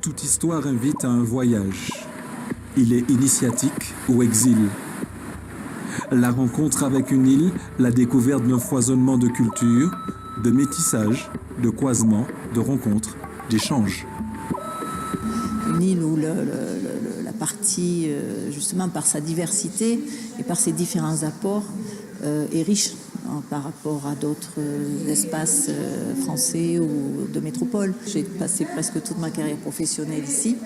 Toute histoire invite à un voyage. Il est initiatique ou exil. La rencontre avec une île, la découverte d'un foisonnement de cultures, de métissage, de croisements, de rencontres, d'échanges. Une île où la partie, justement par sa diversité et par ses différents apports, est riche par rapport à d'autres espaces français ou de métropole. J'ai passé presque toute ma carrière professionnelle ici.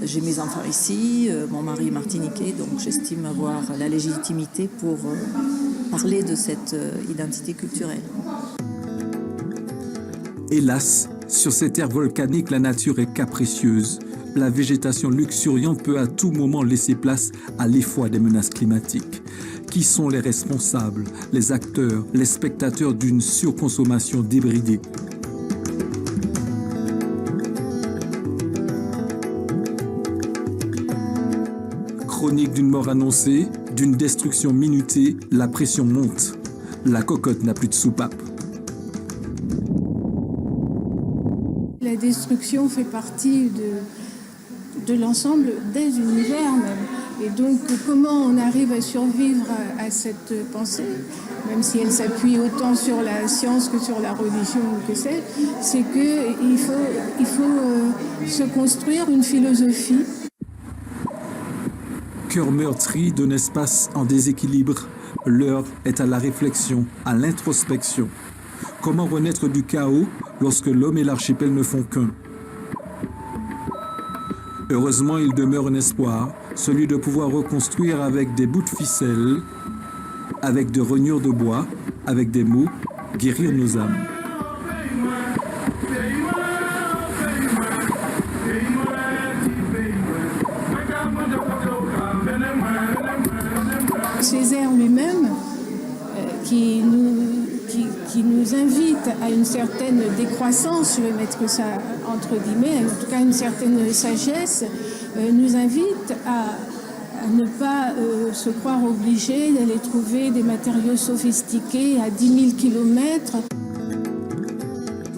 J'ai mes enfants ici, mon mari est martiniquais, donc j'estime avoir la légitimité pour parler de cette identité culturelle. Hélas, sur ces terres volcaniques, la nature est capricieuse. La végétation luxuriante peut à tout moment laisser place à l'effroi des menaces climatiques. Qui sont les responsables, les acteurs, les spectateurs d'une surconsommation débridée? Chronique d'une mort annoncée, d'une destruction minutée, la pression monte. La cocotte n'a plus de soupape. La destruction fait partie de l'ensemble des univers même. Et donc, comment on arrive à survivre à cette pensée, même si elle s'appuie autant sur la science que sur la religion ou que c'est qu'il faut se construire une philosophie. Cœur meurtri d'un espace en déséquilibre, l'heure est à la réflexion, à l'introspection. Comment renaître du chaos lorsque l'homme et l'archipel ne font qu'un? Heureusement, il demeure un espoir, celui de pouvoir reconstruire avec des bouts de ficelle, avec de rognures de bois, avec des mots, guérir nos âmes. Césaire lui-même, qui nous invite à une certaine décroissance, je vais mettre ça entre guillemets, en tout cas une certaine sagesse, nous invite à ne pas se croire obligé d'aller trouver des matériaux sophistiqués à 10 000 kilomètres.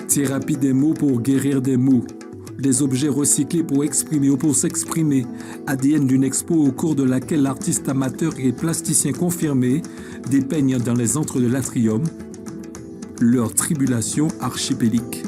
Thérapie des mots pour guérir des mots. Des objets recyclés pour exprimer ou pour s'exprimer. ADN d'une expo au cours de laquelle l'artiste amateur et plasticien confirmé dépeignent dans les antres de l'atrium leur tribulation archipélique.